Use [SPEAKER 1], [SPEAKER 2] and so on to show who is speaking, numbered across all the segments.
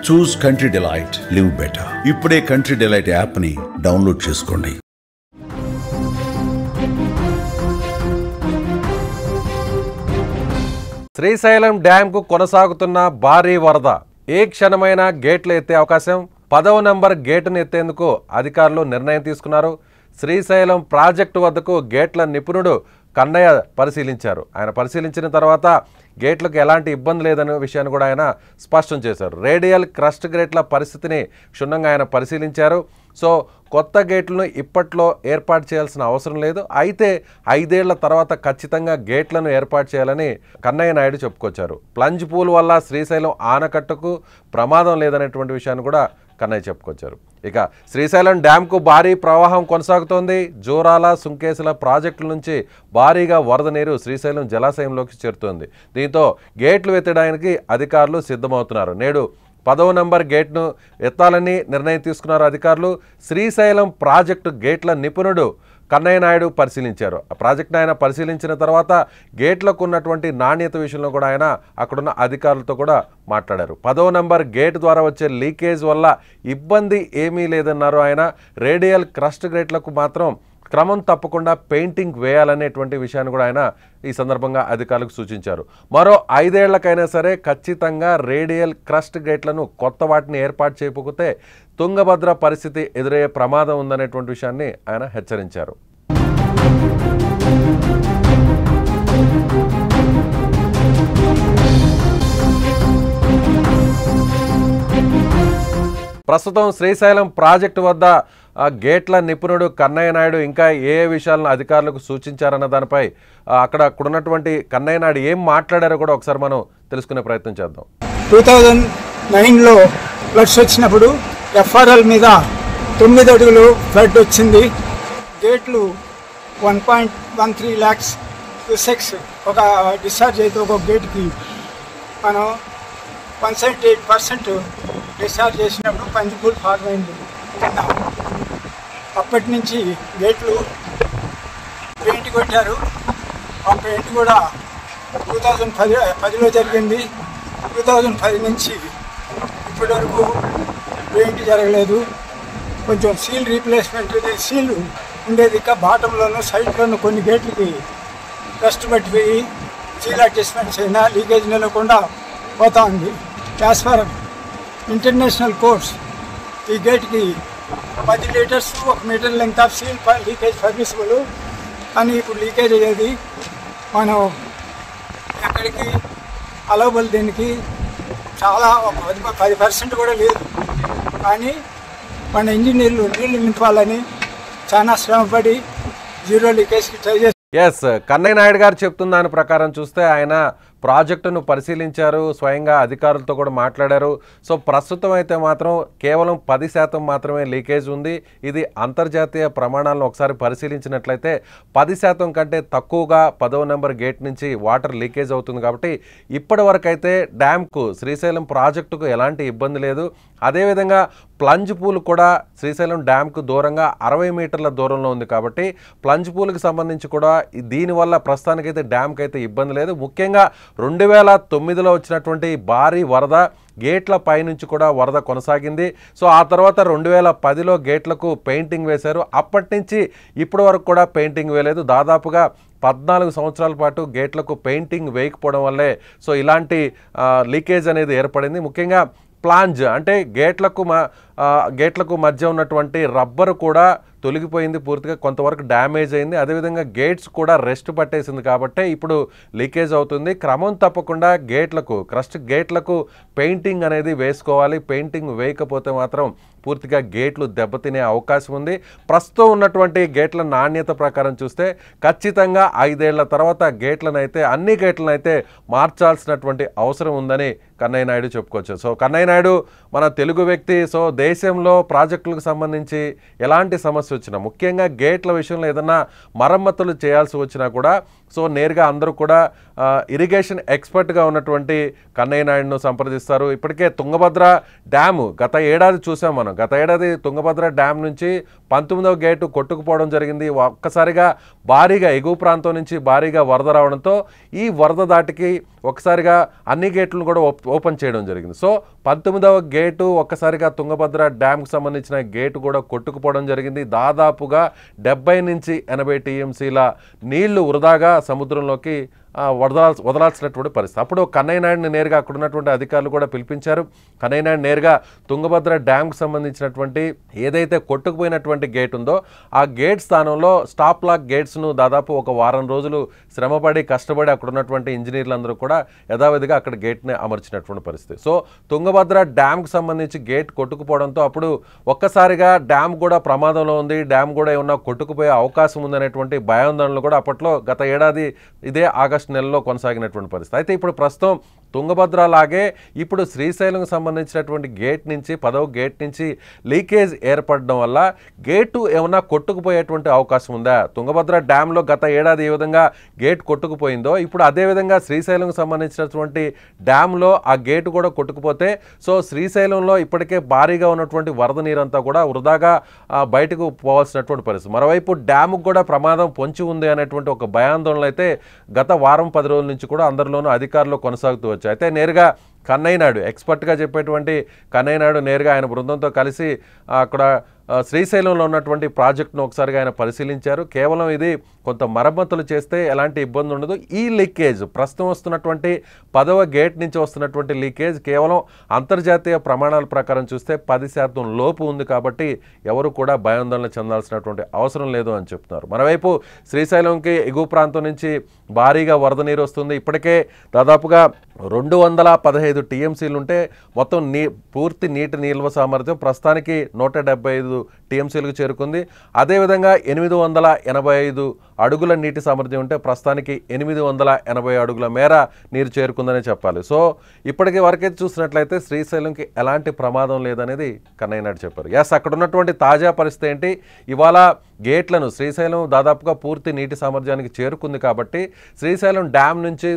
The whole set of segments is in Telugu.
[SPEAKER 1] చూస్ కంట్రీ డిలైట్, లివ్ బెటర్. ఇప్పుడే కంట్రీ డిలైట్ యాప్ ని డౌన్లోడ్ చేసుకోండి.
[SPEAKER 2] శ్రీశైలం డ్యాంకు కొనసాగుతున్న భారీ వరద. ఏ క్షణమైన గేట్లు ఎత్తే అవకాశం. 10వ నంబర్ గేటును ఎత్తేందుకు అధికారులు నిర్ణయం తీసుకున్నారు. శ్రీశైలం ప్రాజెక్టు వద్దకు గేట్ల నిపుణుడు కన్నయ్య పరిశీలించారు. ఆయన పరిశీలించిన తర్వాత గేట్లకు ఎలాంటి ఇబ్బంది లేదనే విషయాన్ని కూడా ఆయన స్పష్టం చేశారు. రేడియల్ క్రస్ట్ గేట్ల పరిస్థితిని క్షుణ్ణంగా ఆయన పరిశీలించారు. సో కొత్త గేట్లను ఇప్పట్లో ఏర్పాటు చేయాల్సిన అవసరం లేదు, అయితే 5 ఏళ్ల తర్వాత ఖచ్చితంగా గేట్లను ఏర్పాటు చేయాలని కన్నయ్య నాయుడు చెప్పుకొచ్చారు. ప్లంజ్ పూల్ వల్ల శ్రీశైలం ఆనకట్టకు ప్రమాదం లేదనేటువంటి విషయాన్ని కూడా కన్నయ్య చెప్పుకొచ్చారు. ఇక శ్రీశైలం డ్యాంకు భారీ ప్రవాహం కొనసాగుతోంది. జోరాల, సుంకేసుల ప్రాజెక్టుల నుంచి భారీగా వరద నీరు శ్రీశైలం జలాశయంలోకి చేరుతోంది. దీంతో గేట్లు ఎత్తడానికి అధికారులు సిద్ధమవుతున్నారు. నేడు 10వ నంబర్ గేట్ను ఎత్తాలని నిర్ణయం తీసుకున్నారు అధికారులు. శ్రీశైలం ప్రాజెక్టు గేట్ల నిపుణుడు కన్నయ్య నాయుడు పరిశీలించారు. ఆ ప్రాజెక్ట్ను ఆయన పరిశీలించిన తర్వాత గేట్లకు ఉన్నటువంటి నాణ్యత విషయంలో కూడా ఆయన అక్కడున్న అధికారులతో కూడా మాట్లాడారు. 10వ నంబర్ గేట్ ద్వారా వచ్చే లీకేజ్ వల్ల ఇబ్బంది ఏమీ లేదన్నారు ఆయన. రేడియల్ క్రస్ట్ గేట్లకు మాత్రం క్రమం తప్పకుండా పెయింటింగ్ వేయాలనేటువంటి విషయాన్ని కూడా ఆయన ఈ సందర్భంగా అధికారులకు సూచించారు. మరో 5 ఏళ్లకైనా సరే ఖచ్చితంగా రేడియల్ క్రస్ట్ గేట్లను కొత్త వాటిని ఏర్పాటు చేయకపోతే తుంగభద్ర పరిస్థితి ఎదురయ్యే ప్రమాదం ఉందనేటువంటి విషయాన్ని ఆయన హెచ్చరించారు. ప్రస్తుతం శ్రీశైలం ప్రాజెక్టు వద్ద గేట్ల నిపుణుడు కన్నయ్య నాయుడు ఇంకా ఏ విషయాలను అధికారులకు సూచించారన్న దానిపై అక్కడ ఉన్నటువంటి కన్నయ్య నాయుడు ఏం మాట్లాడారో కూడా ఒకసారి మనం తెలుసుకునే ప్రయత్నం చేద్దాం.
[SPEAKER 3] 2009లో ఫ్లడ్స్ వచ్చినప్పుడు ఎఫ్ఆర్ఎల్ మీద 9 అడుగులు ఫ్లడ్ వచ్చింది. గేట్లు 1.13 lakhs క్యూసెక్స్ ఒక డిశ్చార్జ్ అయితే ఒక గేట్కి మనం 178% డిశ్చార్జ్ చేసినప్పుడు పంచిపూల్ ఫార్మ్ అయింది. అప్పటి నుంచి గేట్లు పెయింట్ కొట్టారు. ఆ పెయింట్ కూడా 2010లో జరిగింది. 2010 నుంచి ఇప్పటి వరకు పెయింట్ జరగలేదు. కొంచెం సీల్ రీప్లేస్మెంట్ సీల్ ఉండేది, ఇంకా బాటంలోనూ సైడ్లోనూ కొన్ని గేట్లకి డస్ట్ పట్టిపోయి సీల్ అడ్జస్ట్మెంట్స్ అయినా లీకేజ్ నిలవకుండా పోతా ఉంది. యాజ్ ఫర్ ఇంటర్నేషనల్ కోర్స్ ఈ గేట్కి 10 litres 1 metre length of seal leakage permissible, కానీ ఇప్పుడు లీకేజ్ అయ్యేది మనం ఎక్కడికి అలవబుల్, దీనికి చాలా 10% కూడా లేదు. కానీ మన ఇంజనీర్లు నీళ్లు నింపాలని చాలా శ్రమపడి జీరో లీకేజ్కి ట్రై చేస్తారు.
[SPEAKER 2] ఎస్, కన్నయ్య నాయుడు గారు చెప్తున్న దాని ప్రకారం చూస్తే ఆయన ప్రాజెక్టును పరిశీలించారు, స్వయంగా అధికారులతో కూడా మాట్లాడారు. సో ప్రస్తుతం అయితే మాత్రం కేవలం 10% మాత్రమే లీకేజ్ ఉంది. ఇది అంతర్జాతీయ ప్రమాణాలను ఒకసారి పరిశీలించినట్లయితే 10% కంటే తక్కువగా 10వ నెంబర్ గేట్ నుంచి వాటర్ లీకేజ్ అవుతుంది. కాబట్టి ఇప్పటి వరకు అయితే డ్యామ్కు శ్రీశైలం ప్రాజెక్టుకు ఎలాంటి ఇబ్బంది లేదు. అదేవిధంగా ప్లంజ్ పూల్ కూడా శ్రీశైలం డ్యామ్కు దూరంగా 60 మీటర్ల దూరంలో ఉంది. కాబట్టి ప్లంజ్ పూల్కి సంబంధించి కూడా దీనివల్ల ప్రస్తుతానికైతే డ్యామ్కి అయితే ఇబ్బంది లేదు. ముఖ్యంగా 2009లో వచ్చినటువంటి భారీ వరద గేట్ల పైనుంచి కూడా వరద కొనసాగింది. సో ఆ తర్వాత 2010లో గేట్లకు పెయింటింగ్ వేశారు. అప్పటి నుంచి ఇప్పటి వరకు కూడా పెయింటింగ్ వేయలేదు. దాదాపుగా 14 సంవత్సరాల పాటు గేట్లకు పెయింటింగ్ వేయకపోవడం వల్లే సో ఇలాంటి లీకేజ్ అనేది ఏర్పడింది. ముఖ్యంగా ప్లాంజ్ అంటే గేట్లకు మధ్య ఉన్నటువంటి రబ్బరు కూడా తొలగిపోయింది, పూర్తిగా కొంతవరకు డ్యామేజ్ అయింది. అదేవిధంగా గేట్స్ కూడా రెస్ట్ పట్టేసింది కాబట్టి ఇప్పుడు లీకేజ్ అవుతుంది. క్రమం తప్పకుండా క్రస్ట్ గేట్లకు పెయింటింగ్ అనేది వేసుకోవాలి. పెయింటింగ్ వేయకపోతే మాత్రం పూర్తిగా గేట్లు దెబ్బతినే అవకాశం ఉంది. ప్రస్తుతం ఉన్నటువంటి గేట్ల నాణ్యత ప్రకారం చూస్తే ఖచ్చితంగా 5 ఏళ్ల తర్వాత అన్ని గేట్లను అయితే మార్చాల్సినటువంటి అవసరం ఉందని కన్నయ్య నాయుడు చెప్పుకోవచ్చు. సో కన్నయ్య నాయుడు మన తెలుగు వ్యక్తి, సో దేశంలో ప్రాజెక్టులకు సంబంధించి ఎలాంటి సమస్య వచ్చినా, ముఖ్యంగా గేట్ల విషయంలో ఏదన్నా మరమ్మతులు చేయాల్సి వచ్చినా కూడా సో నేరుగా అందరూ కూడా ఇరిగేషన్ ఎక్స్పర్ట్గా ఉన్నటువంటి కన్నయ్య నాయుడును సంప్రదిస్తారు. ఇప్పటికే తుంగభద్ర డ్యాము గత ఏడాది చూసాం మనం. గత ఏడాది తుంగభద్ర డ్యామ్ నుంచి 19వ గేటు కొట్టుకుపోవడం జరిగింది. ఒక్కసారిగా భారీగా ఎగువ ప్రాంతం నుంచి భారీగా వరద రావడంతో ఈ వరద దాటికి ఒక్కసారిగా అన్ని గేట్లను కూడా ఓపెన్ చేయడం జరిగింది. సో 19వ గేటు ఒక్కసారిగా తుంగభద్ర డ్యామ్కి సంబంధించిన గేటు కూడా కొట్టుకుపోవడం జరిగింది. దాదాపుగా 70 నుంచి 80 టీఎంసీల నీళ్లు వృధాగా సముద్రంలోకి వదలాల్సినటువంటి పరిస్థితి. అప్పుడు కన్నయ్య నాయుడిని నేరుగా అక్కడ ఉన్నటువంటి అధికారులు కూడా పిలిపించారు. కన్నయ్య నాయుడు నేరుగా తుంగభద్ర డ్యామ్కి సంబంధించినటువంటి ఏదైతే కొట్టుకుపోయినటువంటి గేట్ ఉందో ఆ గేట్ స్థానంలో స్టాప్ లాక్ గేట్స్ను దాదాపు ఒక వారం రోజులు శ్రమపడి కష్టపడి అక్కడ ఉన్నటువంటి ఇంజనీర్లందరూ కూడా యథావిధిగా అక్కడ గేట్ని అమర్చినటువంటి పరిస్థితి. సో తుంగభద్ర డ్యామ్కి సంబంధించి గేట్ కొట్టుకుపోవడంతో అప్పుడు ఒక్కసారిగా డ్యామ్ కూడా ప్రమాదంలో ఉంది, డ్యామ్ కూడా ఏమన్నా కొట్టుకుపోయే అవకాశం ఉందనేటువంటి భయాందోళనలు కూడా అప్పట్లో గత ఏడాది ఇదే ఆగస్టు నెలలో కొనసాగినటువంటి పరిస్థితి. అయితే ఇప్పుడు ప్రస్తుతం తుంగభద్ర లాగే ఇప్పుడు శ్రీశైలంకు సంబంధించినటువంటి గేట్ నుంచి 10వ గేట్ నుంచి లీకేజ్ ఏర్పడడం వల్ల గేటు ఏమన్నా కొట్టుకుపోయేటువంటి అవకాశం ఉందా? తుంగభద్ర డ్యాంలో గత ఏడాది ఏ విధంగా గేట్ కొట్టుకుపోయిందో ఇప్పుడు అదేవిధంగా శ్రీశైలంకు సంబంధించినటువంటి డ్యాంలో ఆ గేటు కూడా కొట్టుకుపోతే సో శ్రీశైలంలో ఇప్పటికే భారీగా ఉన్నటువంటి వరద నీరంతా కూడా వృధాగా బయటకు పోవాల్సినటువంటి పరిస్థితి. మరోవైపు డ్యాముకు కూడా ప్రమాదం పొంచి ఉంది అనేటువంటి ఒక భయాందోళన అయితే గత వారం 10 రోజుల నుంచి కూడా అందరిలోనూ అధికారులు కొనసాగుతూ వచ్చాయి. అయితే నేరుగా కన్నయ్య నాయుడు ఎక్స్పర్ట్గా చెప్పేటువంటి కన్నయ్య నాయుడు నేరుగా ఆయన బృందంతో కలిసి అక్కడ శ్రీశైలంలో ఉన్నటువంటి ప్రాజెక్టును ఒకసారిగా ఆయన పరిశీలించారు. కేవలం ఇది కొంత మరమ్మతులు చేస్తే ఎలాంటి ఇబ్బంది ఉండదు. ఈ లీకేజ్ ప్రస్తుతం వస్తున్నటువంటి 10వ గేట్ నుంచి వస్తున్నటువంటి లీకేజ్ కేవలం అంతర్జాతీయ ప్రమాణాల ప్రకారం చూస్తే 10% లోపు ఉంది కాబట్టి ఎవరు కూడా భయాందోళన చెందాల్సినటువంటి అవసరం లేదు అని చెప్తున్నారు. మరోవైపు శ్రీశైలంకి ఎగువ ప్రాంతం నుంచి భారీగా వరద నీరు వస్తుంది. ఇప్పటికే దాదాపుగా 215 టీఎంసీలు ఉంటే మొత్తం పూర్తి నీటి నిల్వ సామర్థ్యం ప్రస్తుతానికి 175 టీఎంసీలకు చేరుకుంది. అదేవిధంగా 885 అడుగుల నీటి సామర్థ్యం ఉంటే ప్రస్తుతానికి 880 అడుగుల మేర నీరు చేరుకుందని చెప్పాలి. సో ఇప్పటికీ వరకైతే చూసినట్లయితే శ్రీశైలంకి ఎలాంటి ప్రమాదం లేదనేది కన్నయ్య నాయుడు చెప్పారు. ఎస్, అక్కడ ఉన్నటువంటి తాజా పరిస్థితి ఏంటి? ఇవాళ గేట్లను శ్రీశైలం దాదాపుగా పూర్తి నీటి సామర్థ్యానికి చేరుకుంది కాబట్టి శ్రీశైలం డ్యామ్ నుంచి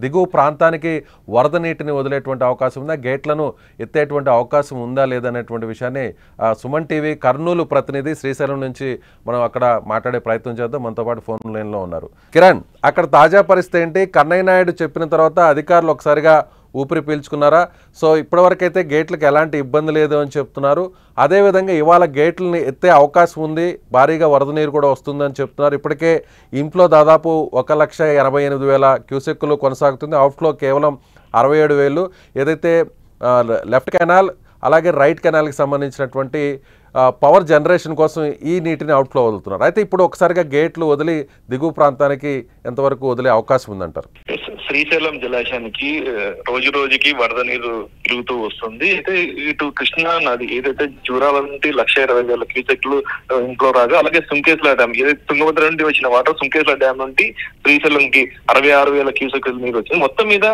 [SPEAKER 2] దిగువ ప్రాంతానికి వరద నీటిని వదిలేటువంటి అవకాశం ఉందా, గేట్లను ఎత్తేటువంటి అవకాశం ఉందా లేదనేటువంటి విషయాన్ని సుమన్ టీవీ కర్నూలు ప్రతినిధి శ్రీశైలం నుంచి మనం అక్కడ మాట్లాడే ప్రయత్నం చేద్దాం. మనతో పాటు ఫోన్ లైన్లో ఉన్నారు కిరణ్. అక్కడ తాజా పరిస్థితి ఏంటి? కన్నయ్య నాయుడు చెప్పిన తర్వాత అధికారులు ఒకసారిగా ఊపిరి పీల్చుకున్నారా? సో ఇప్పటివరకైతే గేట్లకు ఎలాంటి ఇబ్బంది లేదు అని చెప్తున్నారు. అదేవిధంగా ఇవాళ గేట్లని ఎత్తే అవకాశం ఉంది, భారీగా వరద నీరు కూడా వస్తుందని చెప్తున్నారు. ఇప్పటికే ఇన్ఫ్లో దాదాపు 1,88,000 క్యూసెక్కులు కొనసాగుతుంది. అవుట్ఫ్లో కేవలం 67,000. ఏదైతే లెఫ్ట్ కెనాల్ అలాగే రైట్ కెనాల్కి సంబంధించినటువంటి పవర్ జనరేషన్ కోసం ఈ నీటిని అవుట్ఫ్లో వదులుతున్నారు. అయితే ఇప్పుడు ఒకసారిగా గేట్లు వదిలి దిగువ ప్రాంతానికి ఎంతవరకు వదిలే అవకాశం ఉందంటారు?
[SPEAKER 4] శ్రీశైలం జలాశయానికి రోజు రోజుకి వరద నీరు పెరుగుతూ వస్తుంది. అయితే ఇటు కృష్ణా నది ఏదైతే జూరాల నుండి 1,20,000 క్యూసెక్లు ఇంట్లో రాగా, అలాగే సుంకేశ్ల డ్యామ్ ఏదైతే తుంగభద్ర నుండి వచ్చిన వాటర్ సుంకేశ్ల డ్యామ్ నుండి శ్రీశైలంకి 66,000 క్యూసెక్ల నీరు వచ్చింది. మొత్తం మీద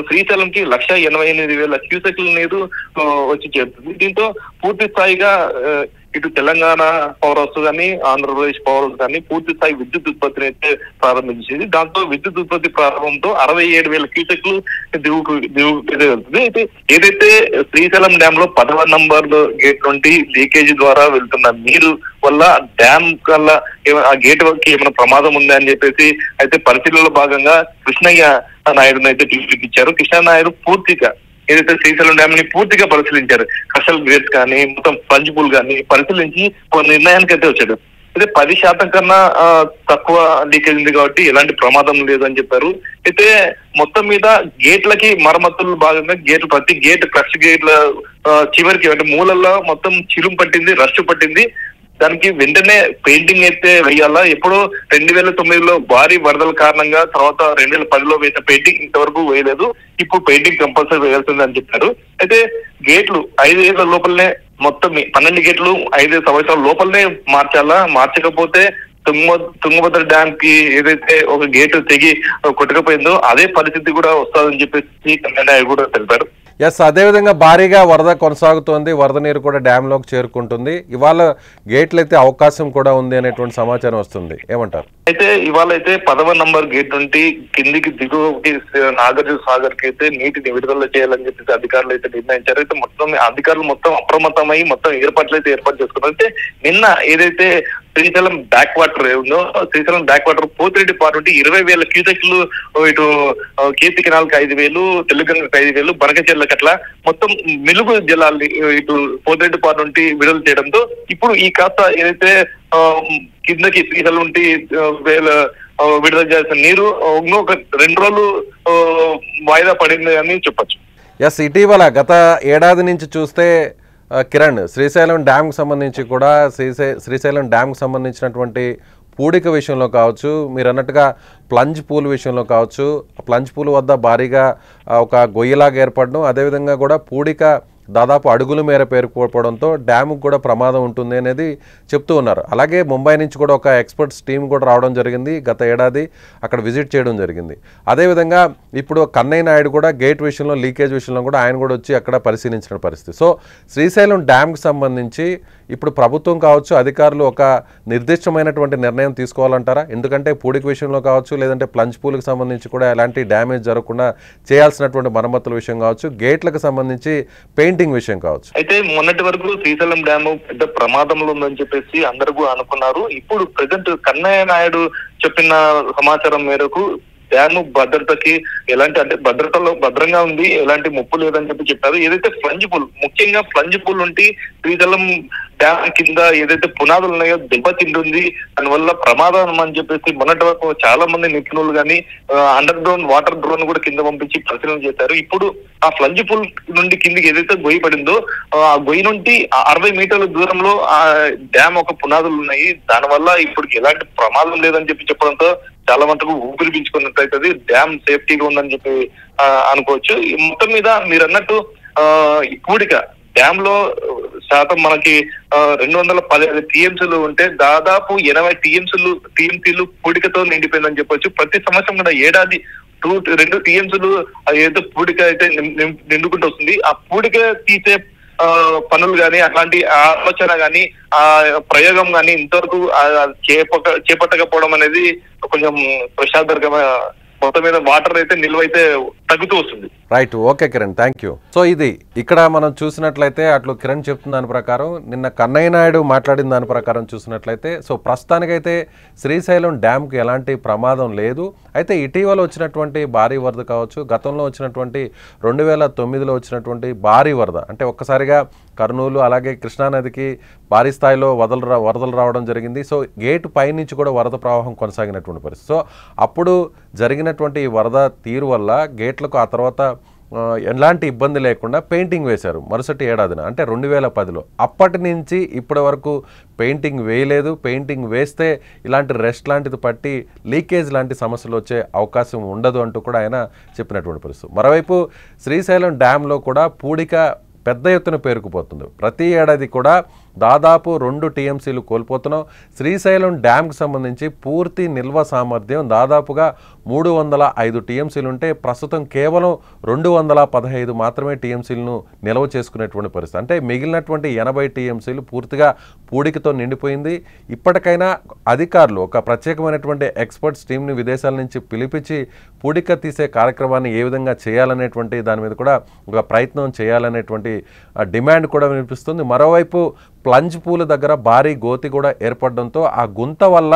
[SPEAKER 4] శ్రీశైలంకి 1,88,000 క్యూసెక్ల నీరు వచ్చి చేరుతుంది. దీంతో పూర్తి స్థాయిగా ఇటు తెలంగాణ పవర్ హౌస్ కానీ ఆంధ్రప్రదేశ్ పవర్ హౌస్ కానీ పూర్తి స్థాయి విద్యుత్ ఉత్పత్తిని అయితే ప్రారంభించింది. దాంతో విద్యుత్ ఉత్పత్తి ప్రారంభంతో 67,000 క్యూసెక్లు దిగుకు వెళ్తుంది. అయితే ఏదైతే శ్రీశైలం డ్యామ్ లో 10వ నంబర్ గేట్ నుండి లీకేజ్ ద్వారా వెళ్తున్న నీరు వల్ల డ్యామ్ కల్లా ఆ గేట్ వరకు ఏమైనా ప్రమాదం ఉందా అని చెప్పేసి అయితే పరిశీలనలో భాగంగా కృష్ణయ్య నాయుడుని అయితే పిలిపించారు. కృష్ణ నాయుడు పూర్తిగా ఏదైతే శ్రీశైలం డ్యామ్ ని పూర్తిగా పరిశీలించారు. కషల్ గ్రేట్స్ కానీ మొత్తం పంచ్ పూల్ కానీ పరిశీలించి ఒక నిర్ణయానికి అయితే వచ్చాడు. అయితే 10% కన్నా తక్కువ లీకేజ్ ఉంది కాబట్టి ఎలాంటి ప్రమాదం లేదని చెప్పారు. అయితే మొత్తం మీద గేట్లకి మరమ్మతులు భాగంగా ప్రతి గేట్ క్రష్ గేట్ల చివరికి అంటే మూలల్లో మొత్తం చిలుం పట్టింది, రష్ పట్టింది. దానికి వెంటనే పెయింటింగ్ అయితే వేయాలా. ఎప్పుడో 2009లో భారీ వరదల కారణంగా తర్వాత 2010లో వేసిన పెయింటింగ్ ఇంతవరకు వేయలేదు. ఇప్పుడు పెయింటింగ్ కంపల్సరీ వేయాల్సింది అని చెప్పారు. అయితే గేట్లు 5 ఏళ్ల లోపలనే మొత్తం 12 గేట్లు 5 సంవత్సరాల లోపలనే మార్చాలా. మార్చకపోతే తుంగభద్ర డ్యామ్ కి ఏదైతే ఒక గేటు తెగి కొట్టుకపోయిందో అదే పరిస్థితి కూడా వస్తుందని చెప్పేసి కన్నయ్య కూడా తెలిపారు.
[SPEAKER 2] ఎస్, అదేవిధంగా భారీగా వరద కొనసాగుతోంది. వరద నీరు కూడా డ్యాంలోకి చేరుకుంటుంది. ఇవాళ గేట్లు అయితే అవకాశం కూడా ఉంది అనేటువంటి సమాచారం వస్తుంది. ఏమంటారు?
[SPEAKER 4] అయితే ఇవాళ అయితే 10వ నంబర్ గేట్ నుండి కిందికి దిగువకి నాగార్జున సాగర్ కి అయితే నీటిని విడుదల చేయాలని చెప్పేసి అధికారులు అయితే నిర్ణయించారు. అయితే మొత్తం అధికారులు మొత్తం అప్రమత్తమై మొత్తం ఏర్పాట్లు అయితే ఏర్పాటు చేసుకున్నారు. అయితే నిన్న ఏదైతే శ్రీశైలం బ్యాక్ వాటర్ ఉందో, Srisailam back water Pothireddy part నుండి 20,000 క్యూసెక్లు ఇటు కేసీ కెనాల్ కి 5,000, తెలుగంగకి 5,000, బనకచెర్లకు అట్లా మొత్తం మిలుగు జలాల్ని ఇటు పోతిరెడ్డి పార్ట్ నుండి విడుదల చేయడంతో ఇప్పుడు ఈ కాస్త ఏదైతే కిందకి శ్రీశైలం నుండి విడుదల చేయాల్సిన నీరు ఒక 2 రోజులు వాయిదా పడింది అని చెప్పొచ్చు.
[SPEAKER 2] ఎస్, ఇటీవల గత ఏడాది నుంచి చూస్తే కిరణ్, శ్రీశైలం డ్యామ్కి సంబంధించి కూడా శ్రీశైలం డ్యామ్కి సంబంధించినటువంటి పూడిక విషయంలో కావచ్చు, మీరు అన్నట్టుగా ప్లంజ్ పూల్ విషయంలో కావచ్చు, ప్లంజ్ పూల్ వద్ద భారీగా ఒక గొయ్యిలాగా ఏర్పడడం, అదేవిధంగా కూడా పూడిక దాదాపు అడుగుల మేర పేరుకోవడంతో డ్యాముకు కూడా ప్రమాదం ఉంటుంది అనేది చెప్తూ ఉన్నారు. అలాగే ముంబై నుంచి కూడా ఒక ఎక్స్పర్ట్స్ టీం కూడా రావడం జరిగింది. గత ఏడాది అక్కడ విజిట్ చేయడం జరిగింది. అదేవిధంగా ఇప్పుడు కన్నయ్య నాయుడు కూడా గేట్ విషయంలో, లీకేజ్ విషయంలో కూడా ఆయన కూడా వచ్చి అక్కడ పరిశీలించిన పరిస్థితి. సో శ్రీశైలం డ్యామ్కి సంబంధించి ఇప్పుడు ప్రభుత్వం కావచ్చు, అధికారులు ఒక నిర్దిష్టమైనటువంటి నిర్ణయం తీసుకోవాలంటారా? ఎందుకంటే పూడిక విషయంలో కావచ్చు, లేదంటే ప్లంజ్ పూల్కి సంబంధించి కూడా ఎలాంటి డ్యామేజ్ జరగకుండా చేయాల్సినటువంటి మరమ్మతుల విషయం కావచ్చు, గేట్లకు సంబంధించి పెయింటింగ్ విషయం కావచ్చు.
[SPEAKER 4] అయితే మొన్నటి వరకు శ్రీశైలం డ్యామ్ పెద్ద ప్రమాదంలో ఉందని చెప్పేసి అందరూ అనుకున్నారు. ఇప్పుడు ప్రెసెంట్ కన్నయ్య నాయుడు చెప్పిన సమాచారం మేరకు డ్యామ్ భద్రతకి ఎలాంటి, అంటే భద్రతలో భద్రంగా ఉంది, ఎలాంటి ముప్పు లేదని చెప్పారు. ఏదైతే ప్లంజ్ పూల్, ముఖ్యంగా ప్లంజ్ పూల్ నుండి శ్రీశైలం డ్యామ్ కింద ఏదైతే పునాదులు ఉన్నాయో దెబ్బతింటుంది, దానివల్ల ప్రమాదం అని చెప్పేసి మొన్నటి వరకు చాలా మంది నిపుణులు కానీ అండర్ గ్రౌండ్ వాటర్ డ్రోన్ కూడా కింద పంపించి పరిశీలన చేశారు. ఇప్పుడు ఆ ప్లంజ్ పూల్ నుండి కిందికి ఏదైతే గొయ్యి పడిందో ఆ గొయ్యి నుండి 60 మీటర్ల దూరంలో ఆ డ్యామ్ ఒక పునాదులు ఉన్నాయి. దానివల్ల ఇప్పుడు ఎలాంటి ప్రమాదం లేదని చెప్పడంతో చాలా మటుకు ఊపిరి పీల్చుకున్నట్టు అవుతుంది, డ్యామ్ సేఫ్టీగా ఉందని చెప్పి అనుకోవచ్చు. మొత్తం మీద మీరు అన్నట్టు పూడిక డ్యామ్ లో శాతం మనకి 215 టీఎంసీలు ఉంటే దాదాపు 80 టీఎంసీలు పూడికతో నిండిపోయిందని చెప్పొచ్చు. ప్రతి సంవత్సరం కూడా ఏడాది 2 టీఎంసీలు ఏదో పూడిక అయితే నిండుకుంటూ వస్తుంది. ఆ పూడిక తీసే పనులు కానీ, అట్లాంటి ఆలోచన కానీ, ఆ ప్రయోగం కానీ ఇంతవరకు చేపట్టకపోవడం అనేది కొంచెం ప్రశాంతకరమైన, మొత్తం మీద వాటర్ అయితే నిల్వ అయితే తగ్గుతూ వస్తుంది.
[SPEAKER 2] Right, okay Kiran, thank you. So ఇది ఇక్కడ మనం చూసినట్లయితే అట్లు కిరణ్ చెప్తున్న దాని ప్రకారం, నిన్న కన్నయ్య నాయుడు మాట్లాడిన దాని ప్రకారం చూసినట్లయితే, సో ప్రస్తుతానికైతే శ్రీశైలం డ్యామ్కి ఎలాంటి ప్రమాదం లేదు. అయితే ఇటీవల వచ్చినటువంటి భారీ వరద కావచ్చు, గతంలో వచ్చినటువంటి 2009లో వచ్చినటువంటి భారీ వరద, అంటే ఒక్కసారిగా కర్నూలు అలాగే కృష్ణానదికి భారీ స్థాయిలో వరదలు రావడం జరిగింది. సో గేటు పై నుంచి కూడా వరద ప్రవాహం కొనసాగినటువంటి పరిస్థితి. సో అప్పుడు జరిగినటువంటి ఈ వరద తీరు వల్ల గేట్లకు ఆ తర్వాత ఎలాంటి ఇబ్బంది లేకుండా పెయింటింగ్ వేశారు మరుసటి ఏడాదిన, అంటే 2010లో. అప్పటి నుంచి ఇప్పటి వరకు పెయింటింగ్ వేయలేదు. పెయింటింగ్ వేస్తే ఇలాంటి రెస్ట్ లాంటిది పట్టి లీకేజ్ లాంటి సమస్యలు వచ్చే అవకాశం ఉండదు అంటూ కూడా ఆయన చెప్పినటువంటి పరిస్థితి. మరోవైపు శ్రీశైలం డ్యాంలో కూడా పూడిక పెద్ద ఎత్తున పేరుకుపోతుంది. ప్రతి ఏడాది కూడా దాదాపు 2 టీఎంసీలు కోల్పోతున్నాం. శ్రీశైలం డ్యామ్కి సంబంధించి పూర్తి నిల్వ సామర్థ్యం దాదాపుగా 305 టీఎంసీలు ఉంటే ప్రస్తుతం కేవలం 215 మాత్రమే టీఎంసీలను నిల్వ చేసుకునేటువంటి పరిస్థితి. అంటే మిగిలినటువంటి 80 టీఎంసీలు పూర్తిగా పూడికతో నిండిపోయింది. ఇప్పటికైనా అధికారులు ఒక ప్రత్యేకమైనటువంటి ఎక్స్పర్ట్స్ టీంని విదేశాల నుంచి పిలిపించి పూడిక తీసే కార్యక్రమాన్ని ఏ విధంగా చేయాలనేటువంటి దాని మీద కూడా ఒక ప్రయత్నం చేయాలనేటువంటి డిమాండ్ కూడా వినిపిస్తుంది. మరోవైపు ప్లంజ్ పూల్ దగ్గర భారీ గోతి కూడా ఏర్పడడంతో ఆ గుంత వల్ల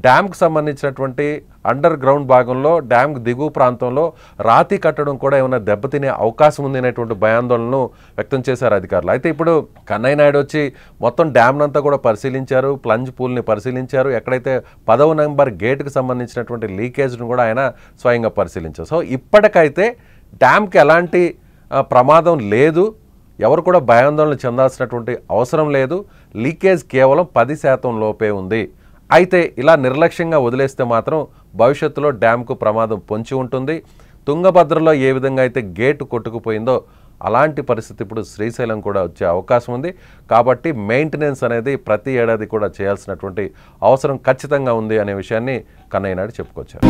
[SPEAKER 2] డ్యామ్కి సంబంధించినటువంటి అండర్ గ్రౌండ్ భాగంలో, డ్యామ్ దిగువ ప్రాంతంలో రాతి కట్టడం కూడా ఏమైనా దెబ్బతినే అవకాశం ఉంది అనేటువంటి భయాందోళనను వ్యక్తం చేశారు అధికారులు. అయితే ఇప్పుడు కన్నయ్య నాయుడు వచ్చి మొత్తం డ్యామ్నంతా కూడా పరిశీలించారు, ప్లంజ్ పూల్ని పరిశీలించారు, ఎక్కడైతే 10వ నంబర్ గేట్కి సంబంధించినటువంటి లీకేజ్ను కూడా ఆయన స్వయంగా పరిశీలించారు. సో ఇప్పటికైతే డ్యామ్కి ఎలాంటి ప్రమాదం లేదు, ఎవరు కూడా భయాందోళన చెందాల్సినటువంటి అవసరం లేదు. లీకేజ్ కేవలం 10% లోపే ఉంది. అయితే ఇలా నిర్లక్ష్యంగా వదిలేస్తే మాత్రం భవిష్యత్తులో డ్యామ్కు ప్రమాదం పొంచి ఉంటుంది. తుంగభద్రలో ఏ విధంగా అయితే గేటు కొట్టుకుపోయిందో అలాంటి పరిస్థితి ఇప్పుడు శ్రీశైలం కూడా వచ్చే అవకాశం ఉంది. కాబట్టి మెయింటెనెన్స్ అనేది ప్రతి ఏడాది కూడా చేయాల్సినటువంటి అవసరం ఖచ్చితంగా ఉంది అనే విషయాన్ని కన్నయ్య నాయుడు చెప్పుకొచ్చారు.